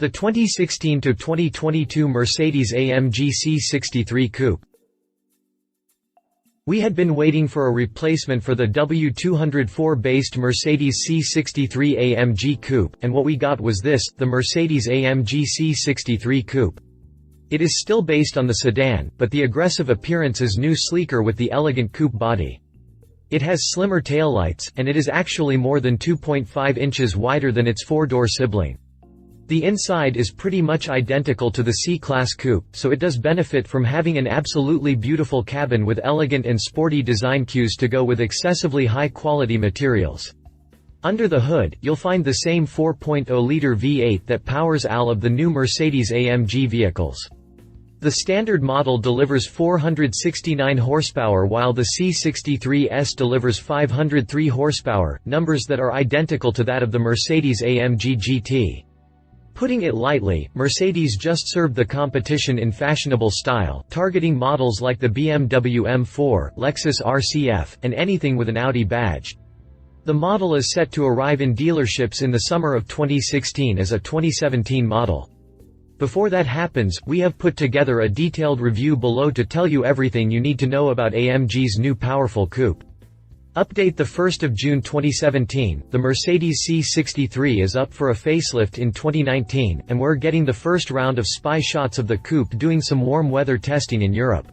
The 2016 to 2022 Mercedes-AMG C63 Coupe. We had been waiting for a replacement for the W204-based Mercedes C63 Coupe, and what we got was this, the Mercedes-AMG C63 Coupe. It is still based on the sedan, but the aggressive appearance is new, sleeker with the elegant coupe body. It has slimmer taillights, and it is actually more than 2.5 inches wider than its four-door sibling. The inside is pretty much identical to the C-Class Coupe, so it does benefit from having an absolutely beautiful cabin with elegant and sporty design cues to go with excessively high-quality materials. Under the hood, you'll find the same 4.0-liter V8 that powers all of the new Mercedes-AMG vehicles. The standard model delivers 469 horsepower while the C63S delivers 503 horsepower, numbers that are identical to that of the Mercedes-AMG GT. Putting it lightly, Mercedes just served the competition in fashionable style, targeting models like the BMW M4, Lexus RC F, and anything with an Audi badge. The model is set to arrive in dealerships in the summer of 2016 as a 2017 model. Before that happens, we have put together a detailed review below to tell you everything you need to know about AMG's new powerful coupe. Update: the 1st of June 2017, the Mercedes C63 is up for a facelift in 2019, and we're getting the first round of spy shots of the coupe doing some warm weather testing in Europe.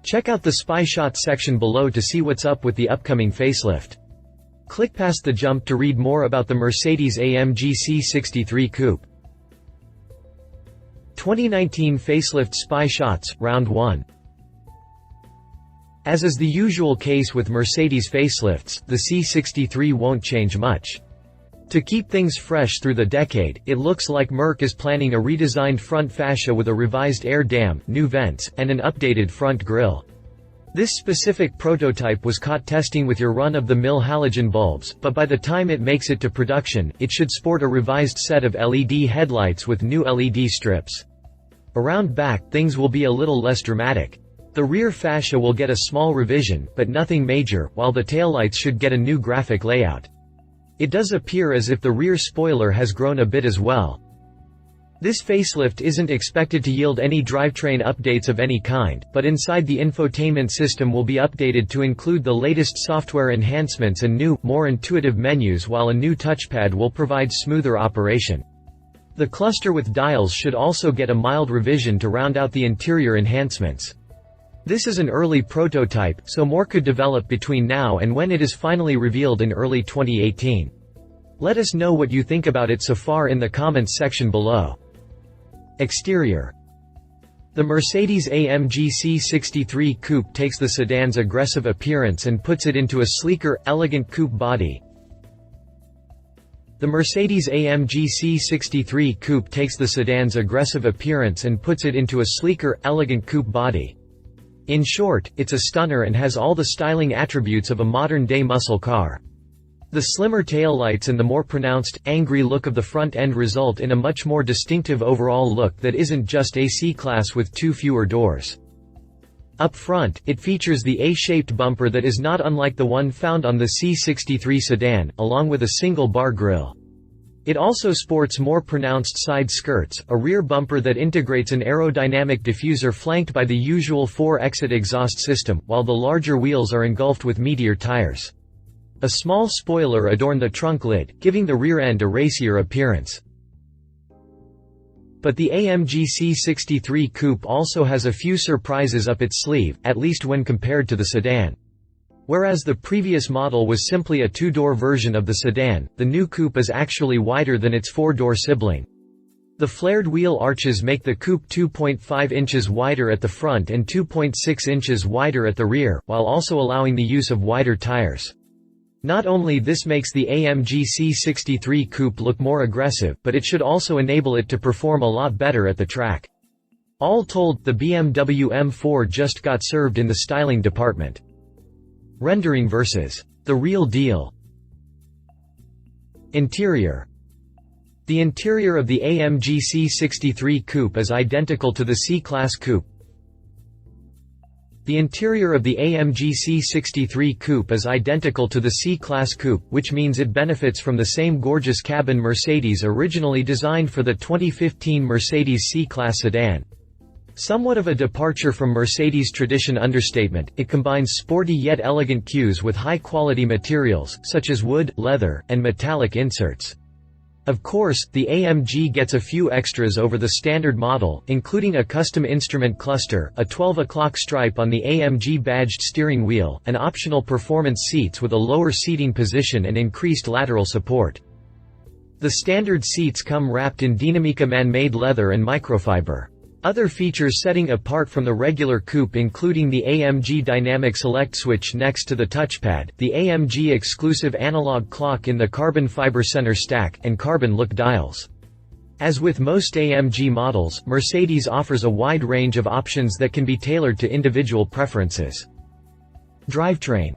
Check out the spy shots section below to see what's up with the upcoming facelift. Click past the jump to read more about the Mercedes-AMG C63 Coupe. 2019 Facelift Spy Shots, Round 1. As is the usual case with Mercedes facelifts, the C63 won't change much. To keep things fresh through the decade, it looks like Merc is planning a redesigned front fascia with a revised air dam, new vents, and an updated front grille. This specific prototype was caught testing with your run-of-the-mill halogen bulbs, but by the time it makes it to production, it should sport a revised set of LED headlights with new LED strips. Around back, things will be a little less dramatic. The rear fascia will get a small revision, but nothing major, while the taillights should get a new graphic layout. It does appear as if the rear spoiler has grown a bit as well. This facelift isn't expected to yield any drivetrain updates of any kind, but inside the infotainment system will be updated to include the latest software enhancements and new, more intuitive menus, while a new touchpad will provide smoother operation. The cluster with dials should also get a mild revision to round out the interior enhancements. This is an early prototype, so more could develop between now and when it is finally revealed in early 2018. Let us know what you think about it so far in the comments section below. Exterior. The Mercedes-AMG C63 Coupe takes the sedan's aggressive appearance and puts it into a sleeker, elegant coupe body. The Mercedes-AMG C63 Coupe takes the sedan's aggressive appearance and puts it into a sleeker, elegant coupe body. In short, it's a stunner and has all the styling attributes of a modern-day muscle car. The slimmer taillights and the more pronounced, angry look of the front end result in a much more distinctive overall look that isn't just a C-Class with two fewer doors. Up front, it features the A-shaped bumper that is not unlike the one found on the C63 sedan, along with a single bar grille. It also sports more pronounced side skirts, a rear bumper that integrates an aerodynamic diffuser flanked by the usual 4-exit exhaust system, while the larger wheels are engulfed with Meteor tires. A small spoiler adorned the trunk lid, giving the rear end a racier appearance. But the AMG C63 Coupe also has a few surprises up its sleeve, at least when compared to the sedan. Whereas the previous model was simply a two-door version of the sedan, the new coupe is actually wider than its four-door sibling. The flared wheel arches make the coupe 2.5 inches wider at the front and 2.6 inches wider at the rear, while also allowing the use of wider tires. Not only this makes the AMG C63 Coupe look more aggressive, but it should also enable it to perform a lot better at the track. All told, the BMW M4 just got served in the styling department. Rendering versus the real deal. Interior. The interior of the AMG C63 Coupe is identical to the C-Class Coupe. The interior of the AMG C63 Coupe is identical to the C-Class Coupe, which means it benefits from the same gorgeous cabin Mercedes originally designed for the 2015 Mercedes C-Class sedan. Somewhat of a departure from Mercedes' tradition understatement, it combines sporty yet elegant cues with high-quality materials, such as wood, leather, and metallic inserts. Of course, the AMG gets a few extras over the standard model, including a custom instrument cluster, a 12 o'clock stripe on the AMG badged steering wheel, and optional performance seats with a lower seating position and increased lateral support. The standard seats come wrapped in Dinamica man-made leather and microfiber. Other features setting apart from the regular coupe including the AMG Dynamic Select switch next to the touchpad, the AMG exclusive analog clock in the carbon fiber center stack, and carbon look dials. As with most AMG models, Mercedes offers a wide range of options that can be tailored to individual preferences. Drivetrain.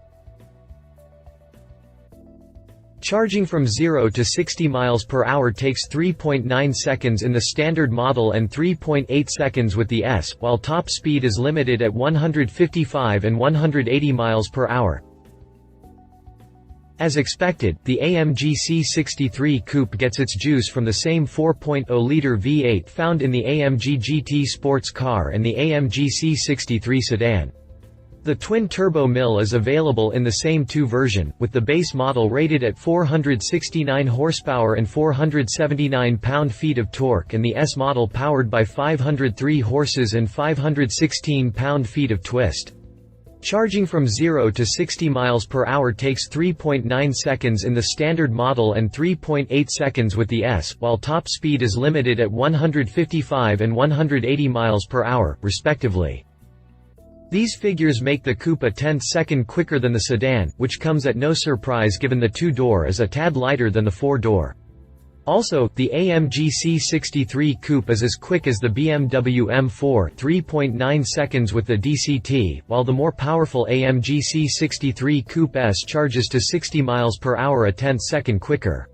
Charging from 0 to 60 miles per hour takes 3.9 seconds in the standard model and 3.8 seconds with the S, while top speed is limited at 155 and 180 miles per hour. As expected, the AMG C63 Coupe gets its juice from the same 4.0-liter V8 found in the AMG GT sports car and the AMG C63 sedan. The twin-turbo mill is available in the same two version, with the base model rated at 469 horsepower and 479 pound-feet of torque and the S model powered by 503 horses and 516 pound-feet of twist. Charging from 0 to 60 miles per hour takes 3.9 seconds in the standard model and 3.8 seconds with the S, while top speed is limited at 155 and 180 miles per hour, respectively. These figures make the coupe a tenth second quicker than the sedan, which comes at no surprise given the two-door is a tad lighter than the four-door. Also, the AMG C63 Coupe is as quick as the BMW M4 3.9 seconds with the DCT, while the more powerful AMG C63 Coupe S charges to 60 miles per hour a tenth second quicker.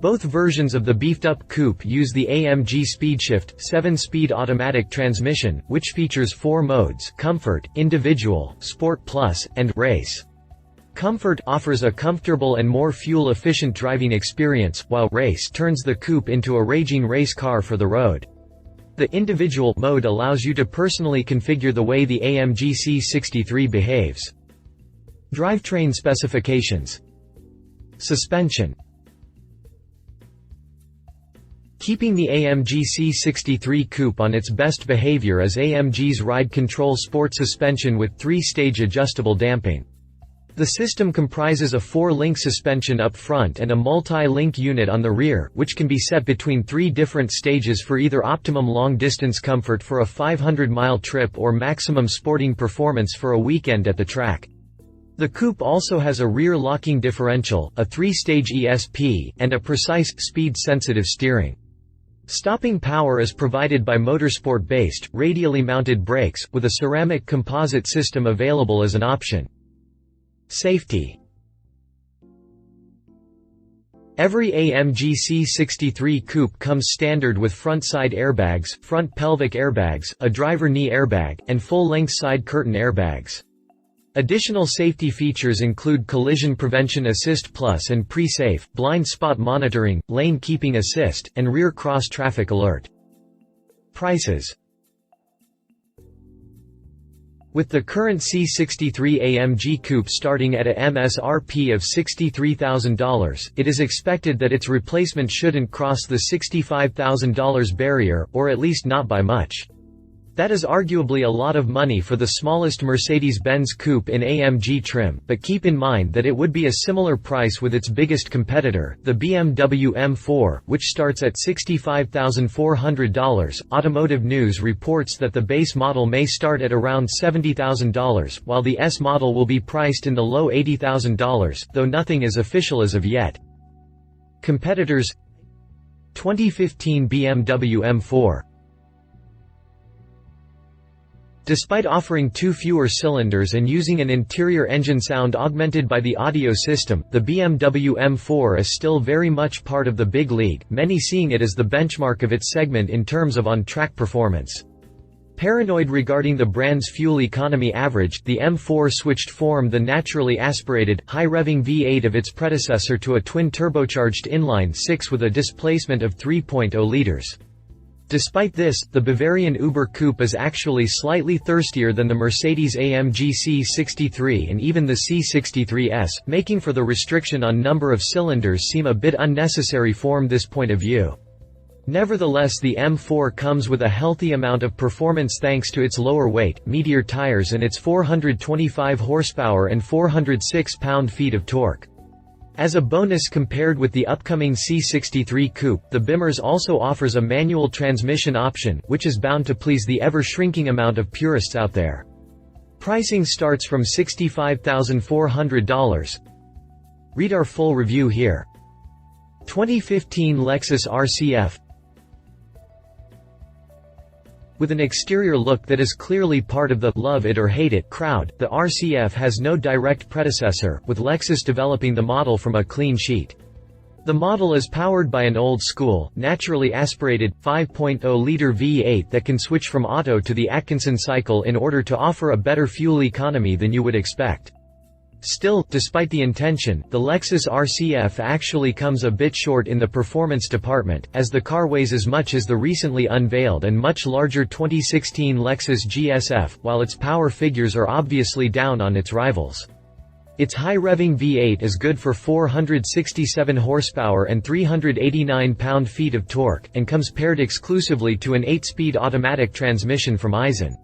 Both versions of the beefed-up coupe use the AMG SpeedShift 7-speed automatic transmission, which features 4 modes: Comfort, Individual, Sport Plus, and Race. Comfort offers a comfortable and more fuel-efficient driving experience, while Race turns the coupe into a raging race car for the road. The Individual mode allows you to personally configure the way the AMG C63 behaves. Drivetrain specifications. Suspension. Keeping the AMG C63 Coupe on its best behavior is AMG's Ride Control Sport suspension with 3-stage adjustable damping. The system comprises a 4-link suspension up front and a multi-link unit on the rear, which can be set between 3 different stages for either optimum long-distance comfort for a 500-mile trip or maximum sporting performance for a weekend at the track. The coupe also has a rear locking differential, a 3-stage ESP, and a precise, speed-sensitive steering. Stopping power is provided by motorsport-based, radially mounted brakes, with a ceramic composite system available as an option. Safety. Every AMG C63 Coupe comes standard with front side airbags, front pelvic airbags, a driver knee airbag, and full-length side curtain airbags. Additional safety features include Collision Prevention Assist Plus and Pre-Safe, Blind Spot Monitoring, Lane Keeping Assist, and Rear Cross Traffic Alert. Prices. With the current C63 AMG Coupe starting at a MSRP of $63,000, it is expected that its replacement shouldn't cross the $65,000 barrier, or at least not by much. That is arguably a lot of money for the smallest Mercedes-Benz coupe in AMG trim, but keep in mind that it would be a similar price with its biggest competitor, the BMW M4, which starts at $65,400. Automotive News reports that the base model may start at around $70,000, while the S model will be priced in the low $80,000, though nothing is official as of yet. Competitors: 2015 BMW M4. Despite offering 2 fewer cylinders and using an interior engine sound augmented by the audio system, the BMW M4 is still very much part of the big league, many seeing it as the benchmark of its segment in terms of on-track performance. Paranoid regarding the brand's fuel economy average, the M4 switched from the naturally aspirated, high-revving V8 of its predecessor to a twin-turbocharged inline-six with a displacement of 3.0 liters. Despite this, the Bavarian Uber Coupe is actually slightly thirstier than the Mercedes-AMG C63 and even the C63S, making for the restriction on number of cylinders seem a bit unnecessary from this point of view. Nevertheless, the M4 comes with a healthy amount of performance thanks to its lower weight, meatier tires and its 425 horsepower and 406 pound-feet of torque. As a bonus compared with the upcoming C63 Coupe, the Bimmers also offers a manual transmission option, which is bound to please the ever-shrinking amount of purists out there. Pricing starts from $65,400. Read our full review here. 2015 Lexus RC F. With an exterior look that is clearly part of the love it or hate it crowd, the RCF has no direct predecessor, with Lexus developing the model from a clean sheet. The model is powered by an old-school, naturally aspirated, 5.0-liter V8 that can switch from auto to the Atkinson cycle in order to offer a better fuel economy than you would expect. Still, despite the intention, the Lexus RCF actually comes a bit short in the performance department, as the car weighs as much as the recently unveiled and much larger 2016 Lexus GSF, while its power figures are obviously down on its rivals. Its high-revving V8 is good for 467 horsepower and 389 pound-feet of torque, and comes paired exclusively to an 8-speed automatic transmission from Aisin.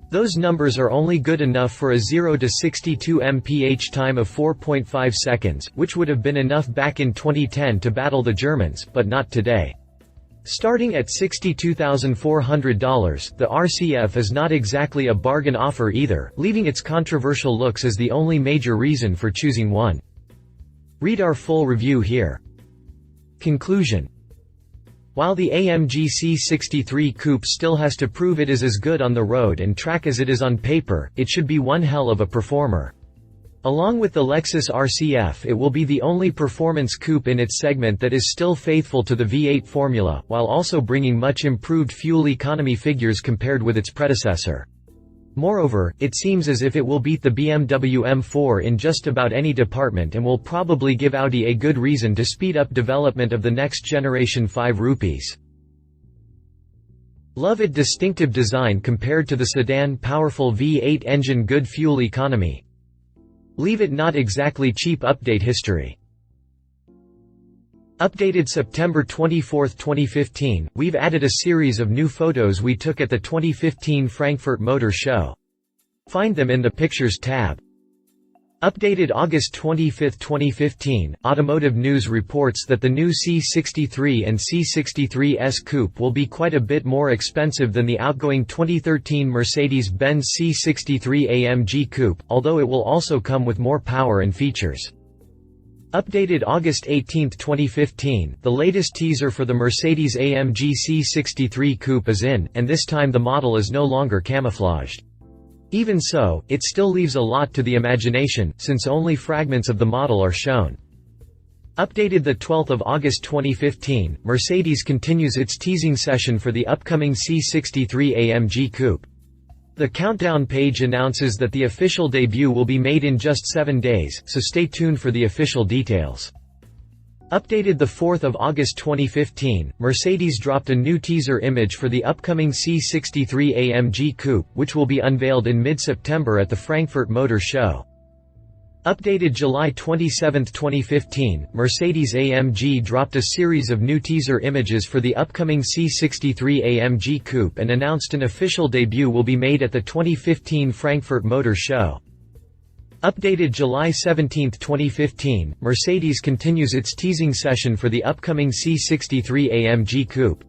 Those numbers are only good enough for a 0 to 62 mph time of 4.5 seconds, which would have been enough back in 2010 to battle the Germans, but not today. Starting at $62,400, the RCF is not exactly a bargain offer either, leaving its controversial looks as the only major reason for choosing one. Read our full review here. Conclusion. While the AMG C63 Coupe still has to prove it is as good on the road and track as it is on paper, it should be one hell of a performer. Along with the Lexus RCF, it will be the only performance coupe in its segment that is still faithful to the V8 formula, while also bringing much improved fuel economy figures compared with its predecessor. Moreover, it seems as if it will beat the BMW M4 in just about any department and will probably give Audi a good reason to speed up development of the next generation 5 rupees. Love its distinctive design compared to the sedan powerful V8 engine good fuel economy. Leave it not exactly cheap update history. Updated September 24, 2015, we've added a series of new photos we took at the 2015 Frankfurt Motor Show. Find them in the Pictures tab. Updated August 25, 2015, Automotive News reports that the new C63 and C63S Coupe will be quite a bit more expensive than the outgoing 2013 Mercedes-Benz C63 AMG Coupe, although it will also come with more power and features. Updated August 18, 2015, the latest teaser for the Mercedes-AMG C63 Coupe is in, and this time the model is no longer camouflaged. Even so, it still leaves a lot to the imagination, since only fragments of the model are shown. Updated 12 August 2015, Mercedes continues its teasing session for the upcoming C63 AMG Coupe. The countdown page announces that the official debut will be made in just 7 days, so stay tuned for the official details. Updated 4 August 2015, Mercedes dropped a new teaser image for the upcoming C63 AMG Coupe, which will be unveiled in mid-September at the Frankfurt Motor Show. Updated July 27, 2015, Mercedes-AMG dropped a series of new teaser images for the upcoming C63 AMG Coupe and announced an official debut will be made at the 2015 Frankfurt Motor Show. Updated July 17, 2015, Mercedes continues its teasing session for the upcoming C63 AMG Coupe.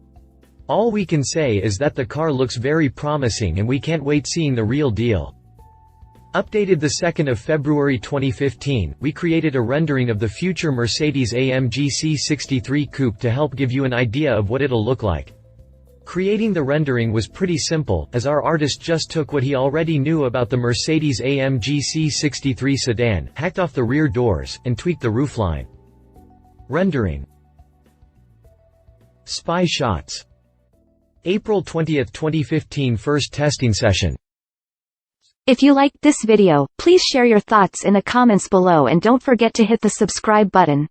All we can say is that the car looks very promising and we can't wait seeing the real deal. Updated 2 February 2015, we created a rendering of the future Mercedes-AMG C63 Coupe to help give you an idea of what it'll look like. Creating the rendering was pretty simple, as our artist just took what he already knew about the Mercedes-AMG C63 sedan, hacked off the rear doors, and tweaked the roofline. Rendering. Spy shots. April 20, 2015 first testing session. If you liked this video, please share your thoughts in the comments below and don't forget to hit the subscribe button.